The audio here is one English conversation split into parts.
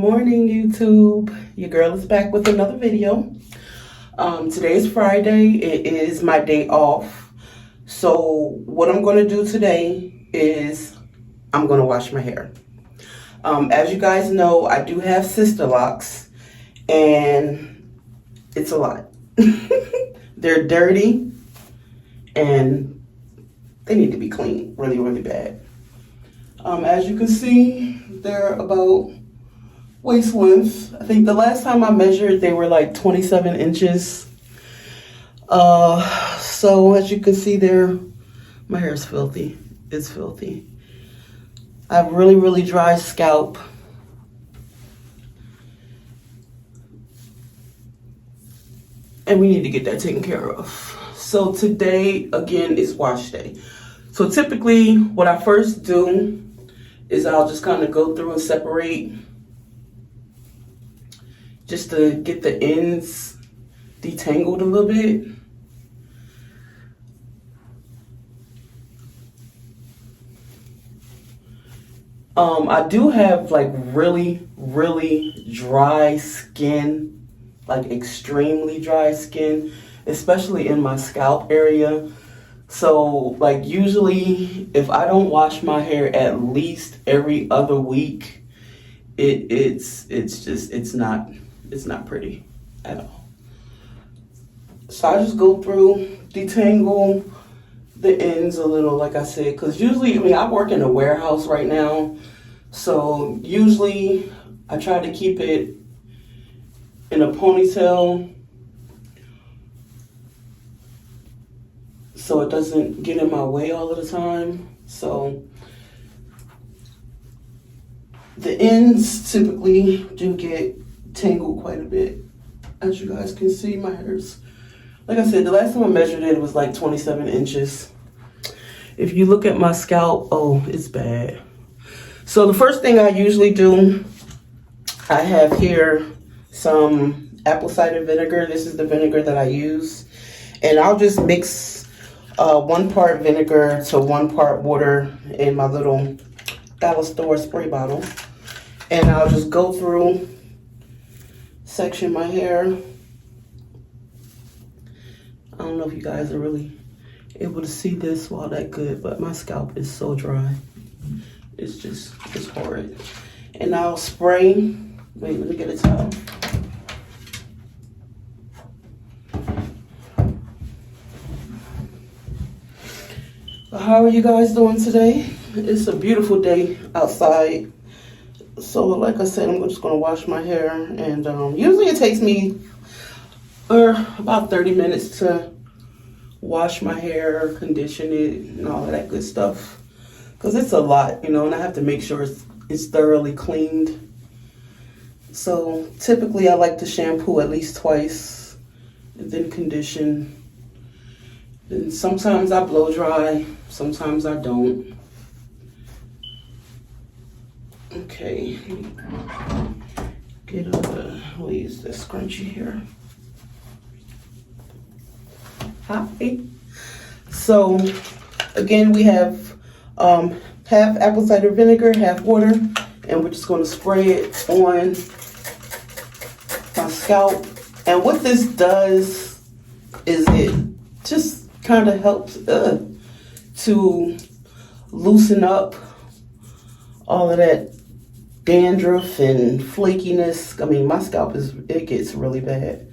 morning, YouTube. Your girl is back with another video. Today is Friday. It is my day off. So what I'm going to do today is I'm going to wash my hair. As you guys know, I do have sister locks, and it's a lot. They're dirty, and they need to be cleaned really, really bad. As you can see, they're about waist length. I think the last time I measured, they were like 27 inches. So as you can see there, my hair is filthy. It's filthy. I have really, really dry scalp. And we need to get that taken care of. So today, again, is wash day. So typically, what I first do is I'll just kind of go through and separate just to get the ends detangled a little bit. I do have like really, really dry skin, like extremely dry skin, especially in my scalp area. So like usually if I don't wash my hair at least every other week, it's not pretty at all. So I just go through, detangle the ends a little, like I said, because usually, I mean, I work in a warehouse right now, so usually I try to keep it in a ponytail so it doesn't get in my way all of the time. So the ends typically do get tangled quite a bit. As you guys can see, my hair's, like I said, the last time I measured it, it was like 27 inches. If you look at my scalp, oh, it's bad. So the first thing I usually do, I have here some apple cider vinegar. This is the vinegar that I use. And I'll just mix 1 part vinegar to 1 part water in my little dollar store spray bottle. And I'll just go through, section my hair. I don't know if you guys are really able to see this while that good, but my scalp is so dry. It's horrid. And I'll spray. Wait, let me get a towel. How are you guys doing today? It's a beautiful day outside. So like I said, I'm just gonna wash my hair, and usually it takes me about 30 minutes to wash my hair, condition it, and all of that good stuff. Because it's a lot, you know, and I have to make sure it's thoroughly cleaned. So typically I like to shampoo at least twice and then condition. And sometimes I blow dry, sometimes I don't. Okay, we'll use this scrunchie here. Hi. So again, we have half apple cider vinegar, half water, and we're just going to spray it on my scalp. And what this does is it just kind of helps to loosen up all of that dandruff and flakiness. I mean, my scalp it gets really bad.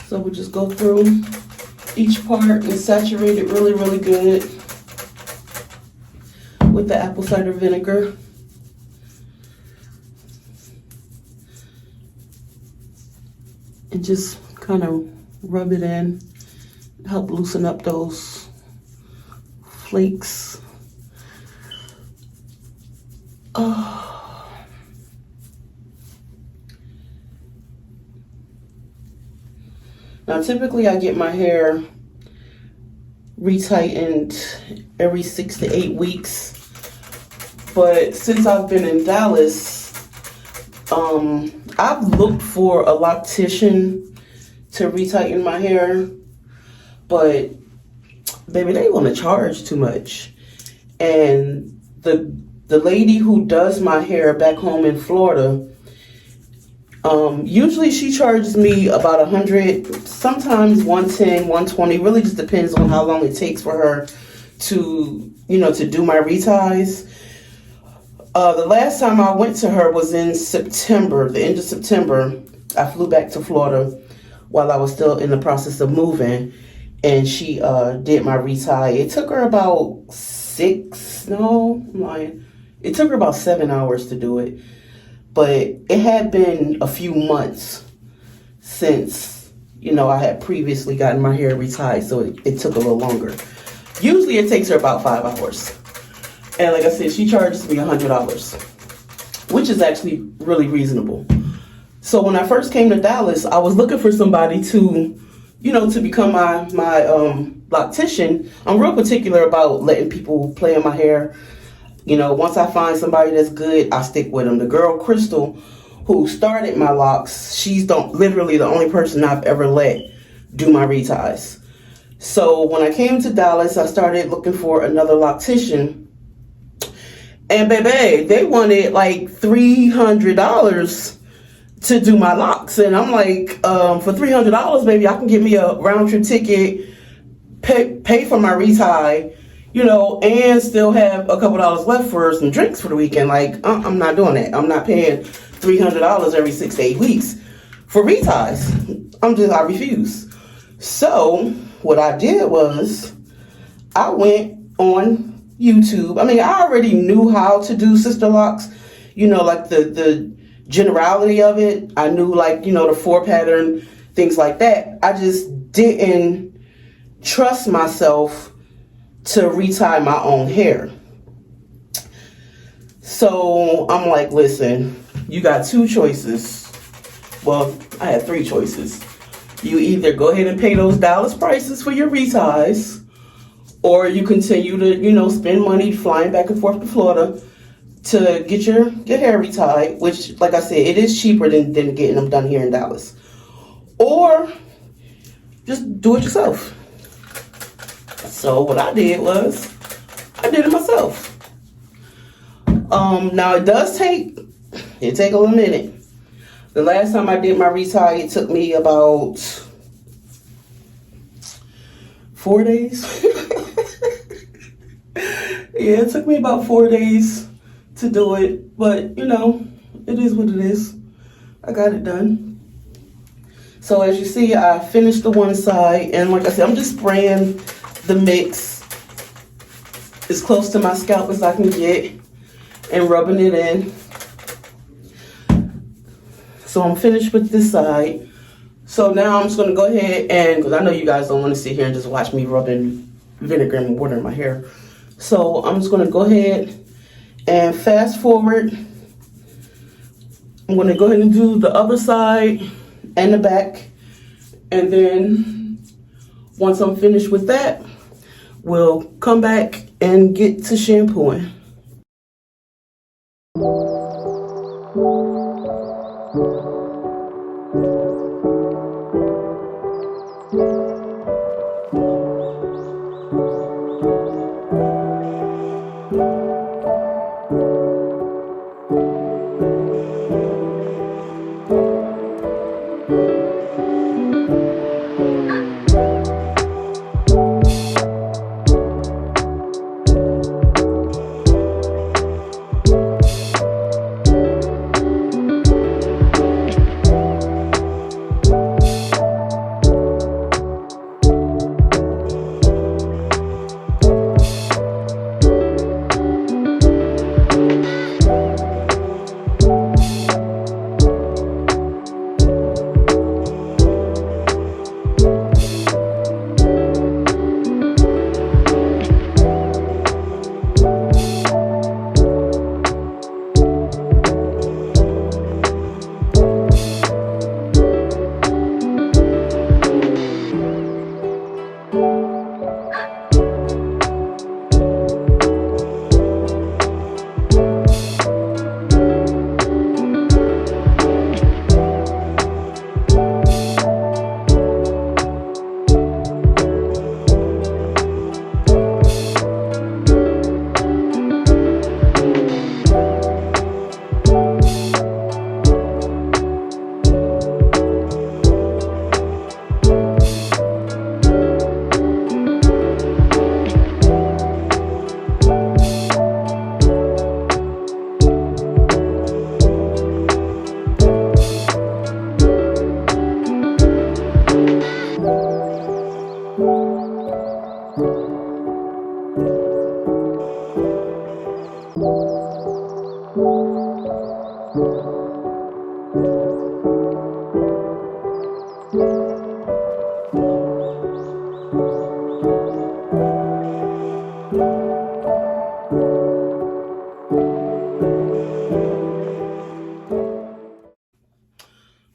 So we just go through each part and saturate it really, really good with the apple cider vinegar. And just kind of rub it in, help loosen up those flakes. Oh. Now, typically I get my hair retightened every 6 to 8 weeks. But since I've been in Dallas, I've looked for a loctician to retighten my hair, but baby, they want to charge too much. And the lady who does my hair back home in Florida, usually she charges me about 100, sometimes 110, 120. Really just depends on how long it takes for her to, to do my reties. The last time I went to her was in September, the end of September. I flew back to Florida while I was still in the process of moving, and she did my retie. It took her about it took her about 7 hours to do it. But it had been a few months since, I had previously gotten my hair retied, so it took a little longer. Usually it takes her about 5 hours. And like I said, she charges me $100, which is actually really reasonable. So when I first came to Dallas, I was looking for somebody to, to become my loctician. I'm real particular about letting people play in my hair. Once I find somebody that's good, I stick with them. The girl, Crystal, who started my locks, she's literally the only person I've ever let do my reties. So when I came to Dallas, I started looking for another loctician. And baby, they wanted like $300 to do my locks. And I'm like, for $300, baby, I can get me a round trip ticket, pay for my retie, and still have a couple dollars left for some drinks for the weekend. Like, I'm not doing that. I'm not paying $300 every 6 to 8 weeks for reties. I refuse. So what I did was I went on YouTube. I mean, I already knew how to do sister locks, like the generality of it. I knew the 4 pattern, things like that. I just didn't trust myself to retie my own hair. So I'm like, listen, you got 2 choices. Well, I had 3 choices. You either go ahead and pay those Dallas prices for your reties, or you continue to, spend money flying back and forth to Florida to get your hair retied, which, like I said, it is cheaper than getting them done here in Dallas. Or just do it yourself. So what I did was, I did it myself. Now it take a little minute. The last time I did my retie, it took me about 4 days. Yeah, it took me about 4 days to do it, but it is what it is. I got it done. So as you see, I finished the one side, and like I said, I'm just spraying the mix as close to my scalp as I can get and rubbing it in. So I'm finished with this side. So now I'm just going to go ahead and, because I know you guys don't want to sit here and just watch me rubbing vinegar and water in my hair. So I'm just going to go ahead and fast forward. I'm going to go ahead and do the other side and the back. And then once I'm finished with that, we'll come back and get to shampooing.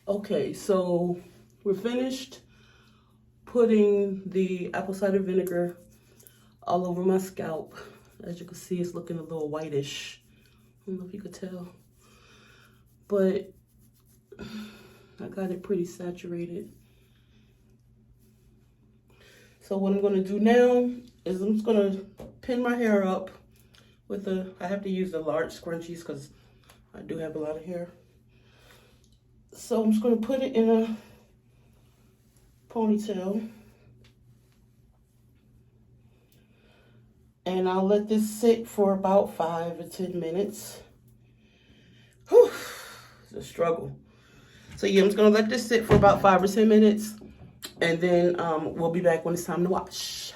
Okay, so we're finished putting the apple cider vinegar all over my scalp. As you can see, it's looking a little whitish. I don't know if you could tell, but I got it pretty saturated. So what I'm gonna do now is I'm just gonna pin my hair up with I have to use the large scrunchies because I do have a lot of hair. So I'm just gonna put it in a ponytail. And I'll let this sit for about 5 or 10 minutes. Whew, it's a struggle. So yeah, I'm just gonna let this sit for about 5 or 10 minutes, and then we'll be back when it's time to wash.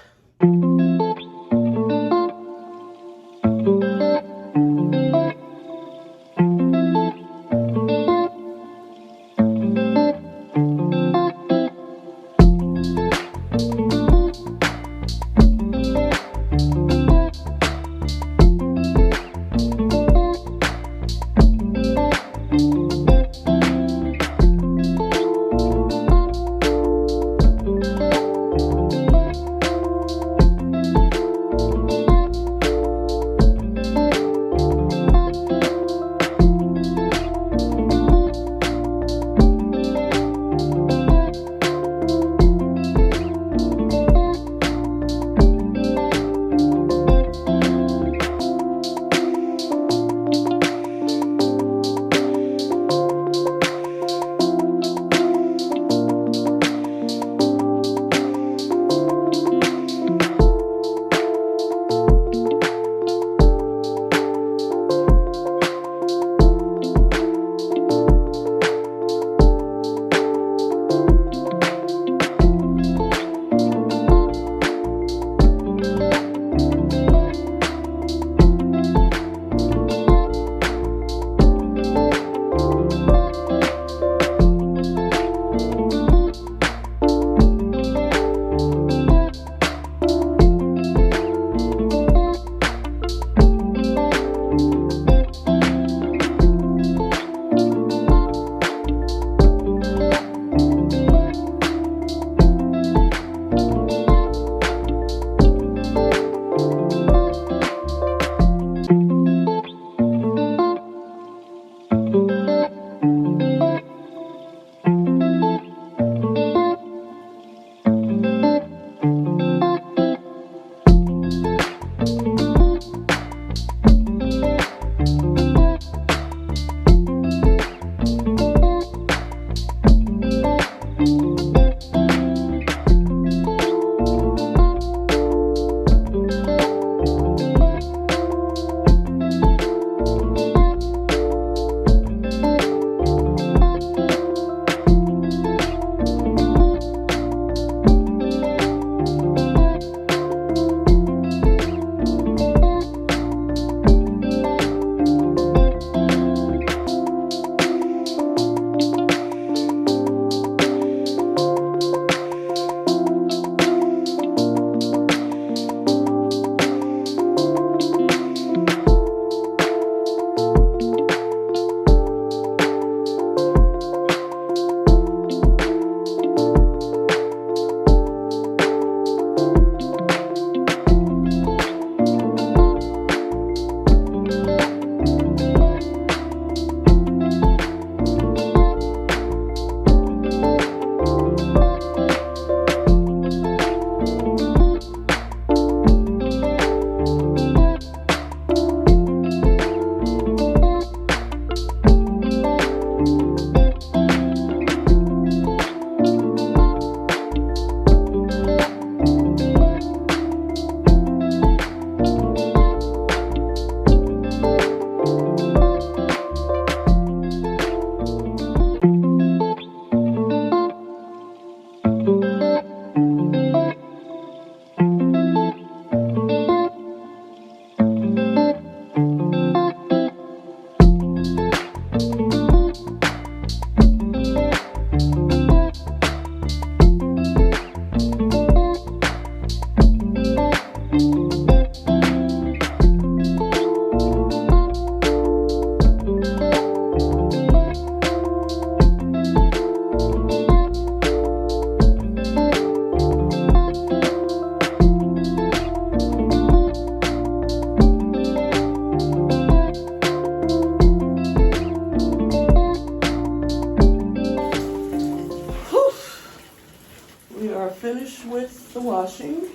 finished with the washing.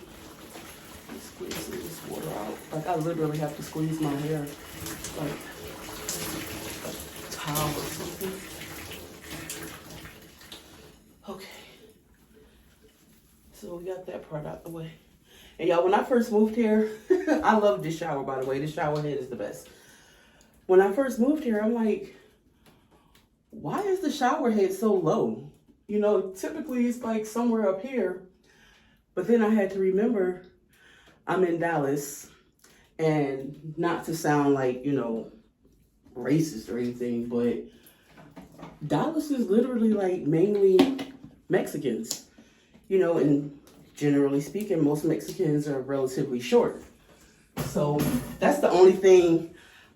Squeezing this water out. Like I literally have to squeeze my hair like a towel or something. Okay. So we got that part out the way. And y'all, when I first moved here, I love this shower, by the way. This shower head is the best. When I first moved here, I'm like, why is the shower head so low? You know, typically it's like somewhere up here. But then I had to remember I'm in Dallas, and not to sound like, you know, racist or anything, but Dallas is literally like mainly Mexicans, you know, and generally speaking, most Mexicans are relatively short. So that's the only thing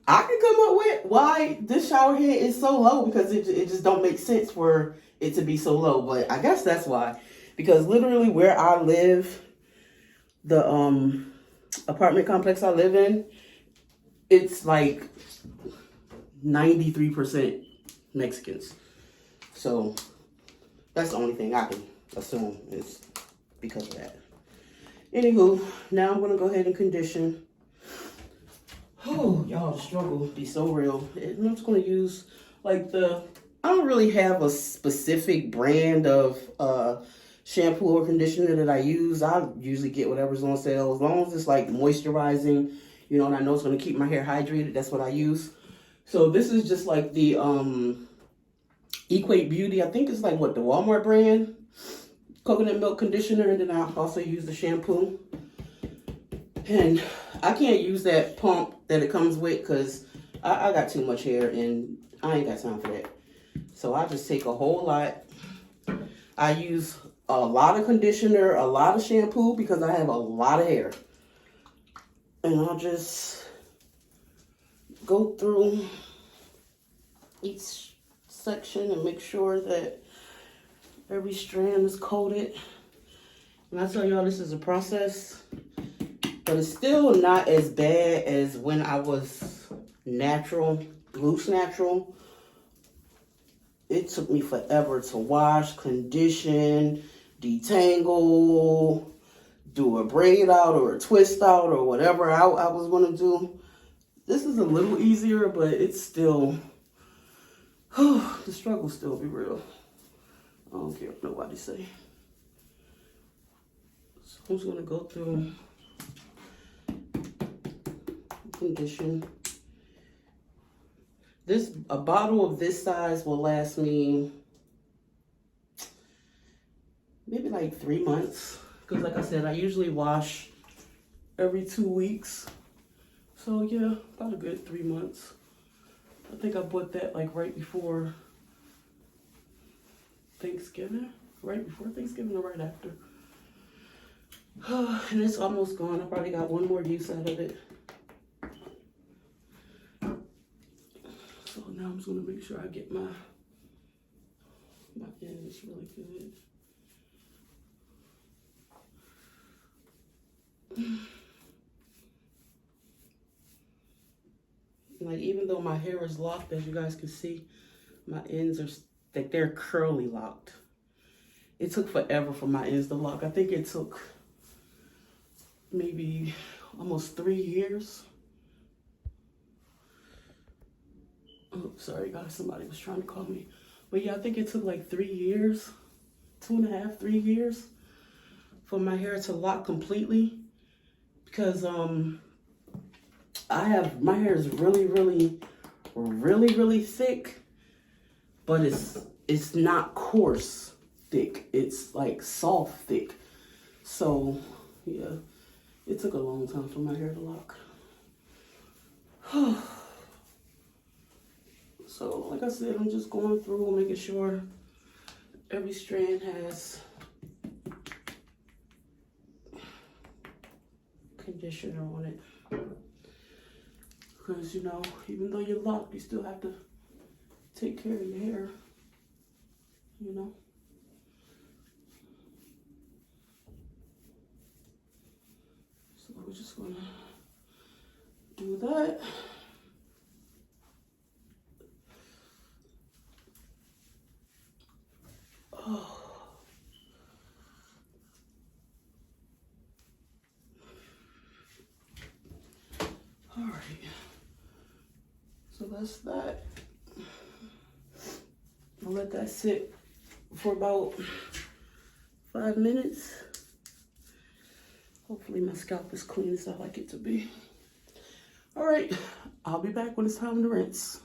I can come up with why this shower head is so low, because it just don't make sense for it to be so low. But I guess that's why, because literally where I live, the apartment complex I live in, it's like 93% Mexicans. So that's the only thing I can assume is because of that. Anywho, now I'm gonna go ahead and condition. Oh, y'all, the struggle would be so real. I'm just gonna use like I don't really have a specific brand of shampoo or conditioner that I use. I usually get whatever's on sale, as long as it's like moisturizing, you know, and I know it's gonna keep my hair hydrated. That's what I use. So this is just like the Equate Beauty. I think it's like what, the Walmart brand coconut milk conditioner, and then I also use the shampoo. And I can't use that pump that it comes with because I got too much hair and I ain't got time for that. So I just take a whole lot. I use a lot of conditioner, a lot of shampoo, because I have a lot of hair. And I'll just go through each section and make sure that every strand is coated. And I tell y'all, this is a process, but it's still not as bad as when I was natural, loose natural. It took me forever to wash, condition, detangle, do a braid out or a twist out or whatever I was going to do. This is a little easier, but it's still, the struggle still be real. I don't care what nobody say. So I'm just going to go through condition. A bottle of this size will last me maybe like 3 months. Because like I said, I usually wash every 2 weeks. So yeah, about a good 3 months. I think I bought that like right before Thanksgiving. Right before Thanksgiving or right after. And it's almost gone. I probably got one more use out of it. So now I'm just going to make sure I get my ends really good. Like, even though my hair is locked, as you guys can see, my ends are like, they're curly locked. It took forever for my ends to lock. I think it took maybe almost 3 years. Oh, sorry guys, somebody was trying to call me. But yeah, I think it took like 3 years, 2.5, 3 years for my hair to lock completely. Because my hair is really, really, really, really thick, but it's not coarse thick. It's like soft thick. So yeah, it took a long time for my hair to lock. So like I said, I'm just going through making sure every strand has conditioner on it. Because, you know, even though you're locked, you still have to take care of your hair, you know. So we're just gonna do that. Oh. that's that. I'll let that sit for about 5 minutes. Hopefully my scalp is clean as I like it to be. All right, I'll be back when it's time to rinse.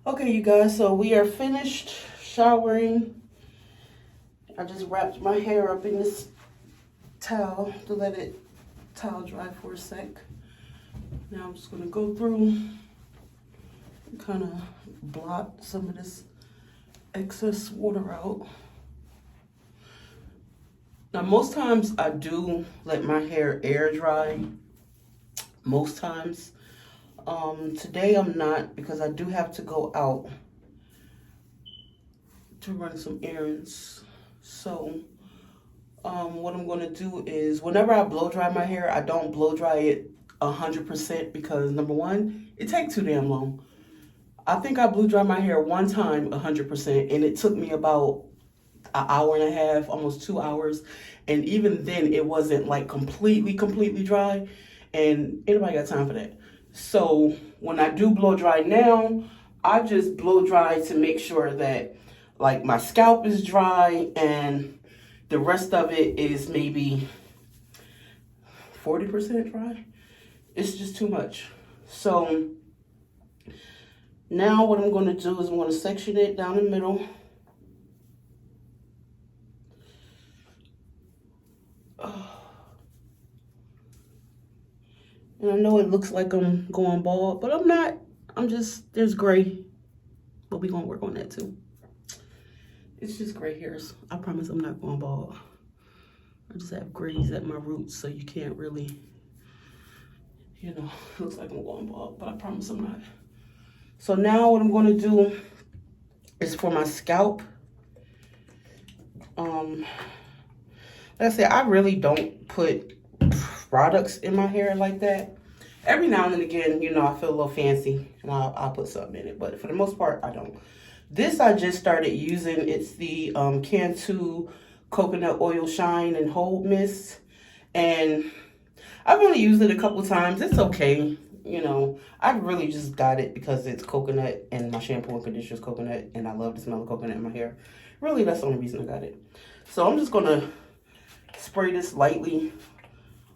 Okay, you guys, so we are finished showering. I just wrapped my hair up in this towel to let it towel dry for a sec. Now I'm just gonna go through and kind of blot some of this excess water out. Now most times I do let my hair air dry, most times. Today I'm not, because I do have to go out to run some errands. So what I'm going to do is whenever I blow dry my hair, I don't blow dry it 100% because number one, it takes too damn long. I think I blew dry my hair one time 100% and it took me about an hour and a half, almost 2 hours. And even then it wasn't like completely dry, and anybody got time for that. So when I do blow dry now, I just blow dry to make sure that like my scalp is dry and the rest of it is maybe 40% dry. It's just too much. So now what I'm going to do is I'm going to section it down the middle. And I know it looks like I'm going bald, but I'm not. I'm just, there's gray, but we're going to work on that too. It's just gray hairs. I promise I'm not going bald. I just have grays at my roots, so you can't really, you know, looks like I'm going bald, but I promise I'm not. So now what I'm going to do is for my scalp. Like I said, I really don't put products in my hair like that. Every now and again, you know, I feel a little fancy and I'll put something in it, but for the most part, I don't. This I just started using. It's the Cantu Coconut Oil Shine and Hold Mist, and I've only used it a couple times. It's okay, you know. I really just got it because it's coconut and my shampoo and conditioner is coconut, and I love the smell of coconut in my hair. Really, that's the only reason I got it. So I'm just gonna spray this lightly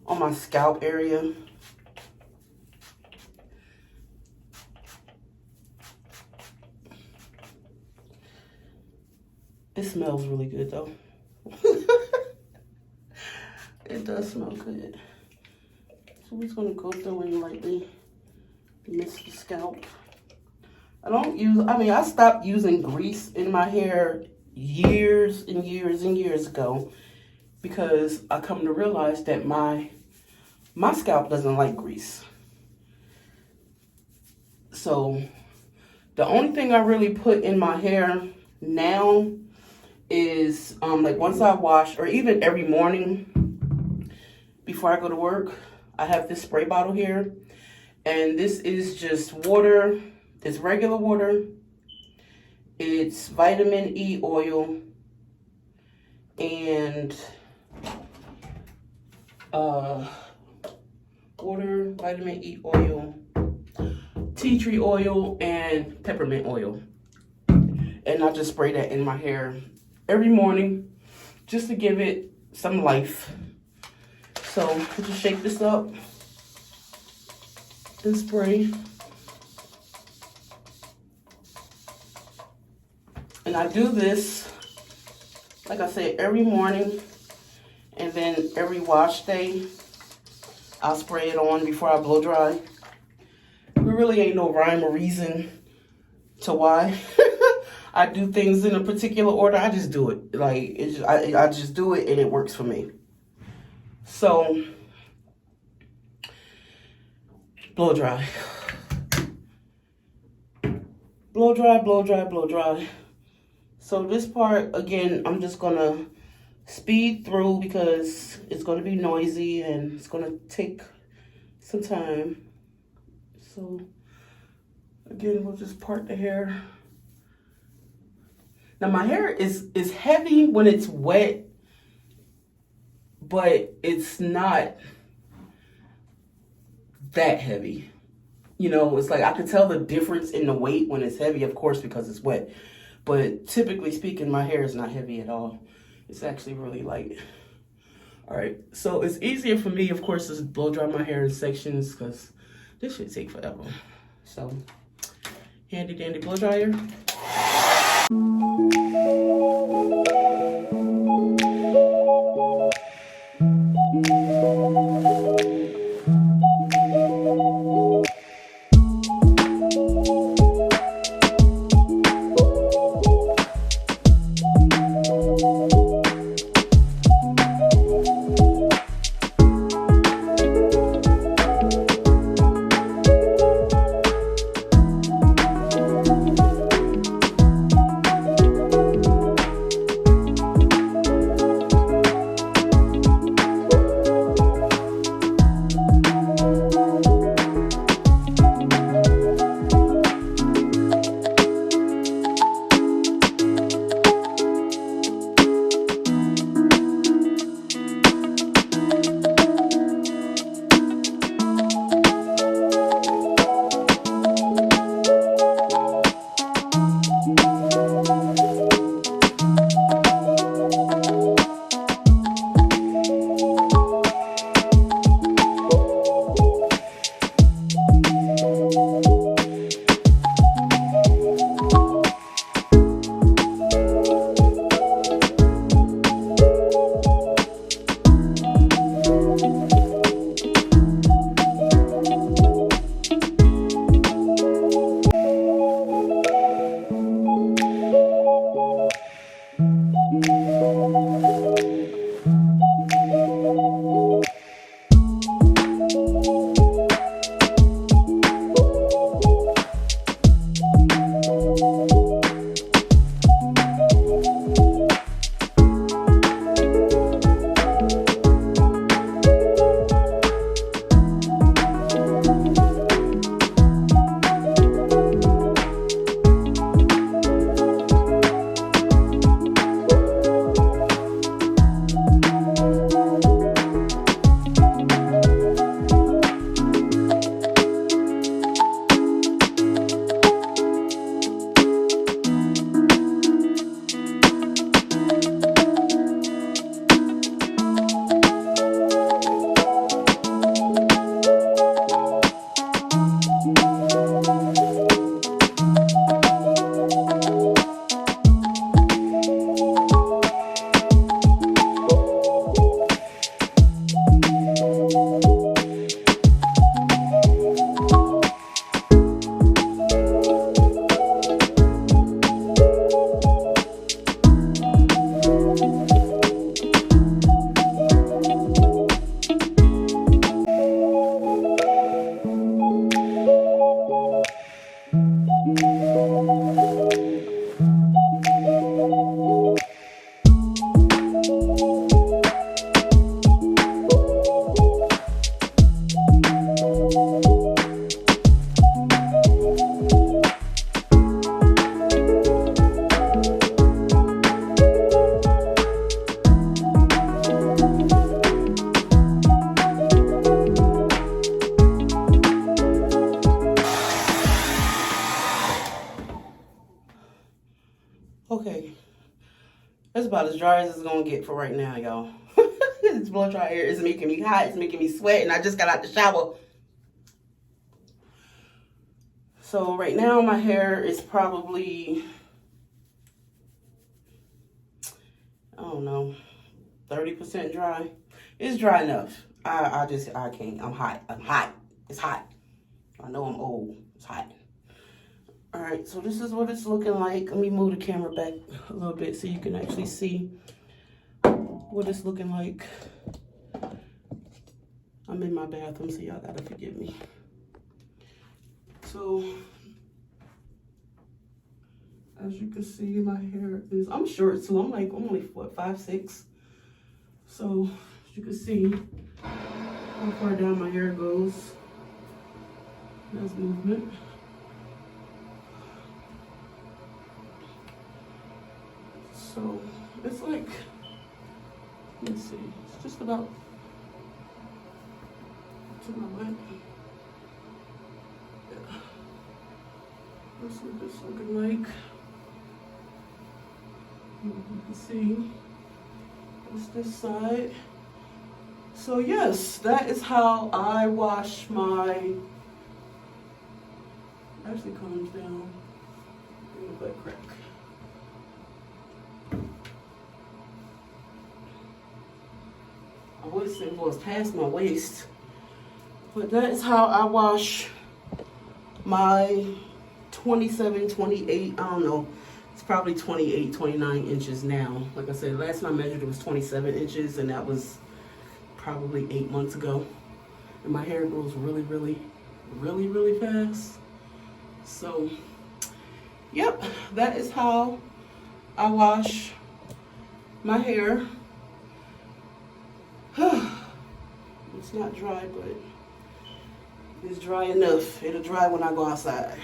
on my scalp area. It smells really good though. It does smell good. So we're just gonna go through and lightly mist the scalp. I stopped using grease in my hair years and years ago because I come to realize that my scalp doesn't like grease. So the only thing I really put in my hair now is like once I wash, or even every morning before I go to work, I have this spray bottle here, and this is just water. It's regular water. It's vitamin E oil and water, vitamin E oil, tea tree oil, and peppermint oil. And I just spray that in my hair every morning just to give it some life. So I just shake this up and spray. And I do this, like I said, every morning And then every wash day, I'll spray it on before I blow dry. There really ain't no rhyme or reason to why I do things in a particular order. I just do it. Like, I just do it and it works for me. So, blow dry. Blow dry, blow dry, blow dry. So this part, again, I'm just gonna speed through because it's gonna be noisy and it's gonna take some time. So again, we'll just part the hair. Now my hair is heavy when it's wet, but it's not that heavy. You know, it's like I can tell the difference in the weight when it's heavy, of course, because it's wet. But typically speaking, my hair is not heavy at all. It's actually really light. All right, so it's easier for me, of course, to blow dry my hair in sections because this should take forever. So, handy dandy blow dryer. Okay, that's about as dry as it's gonna get for right now, y'all. This blow dryer is making me hot, it's making me sweat, and I just got out the shower. So right now my hair is probably, I don't know, 30% dry. It's dry enough. I can't. I'm hot. It's hot. I know I'm old. It's hot. All right, so this is what it's looking like. Let me move the camera back a little bit so you can actually see what it's looking like. I'm in my bathroom, so y'all gotta forgive me. So, as you can see, my hair is, I'm short, so I'm only, what, 5'6". So, as you can see how far down my hair goes. There's movement. So, it's like, let's see, it's just about to my left. Yeah. That's what it's looking like. You can see it's this side. So yes, that is how I wash my, actually comes down in the butt crack. I would say it was past my waist, but that is how I wash my 27, 28, I don't know, it's probably 28, 29 inches now. Like I said, last time I measured it was 27 inches, and that was probably 8 months ago. And my hair grows really, really, really, really fast. So, yep, that is how I wash my hair. It's not dry, but it's dry enough. It'll dry when I go outside.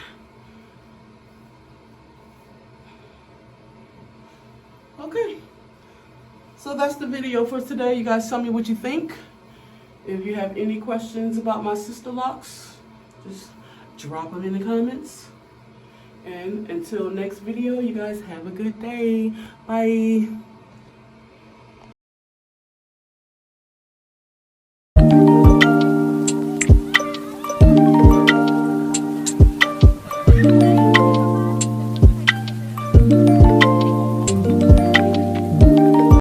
Okay, so that's the video for today. You guys tell me what you think. If you have any questions about my sister locks, just drop them in the comments. And until next video, you guys have a good day. Bye.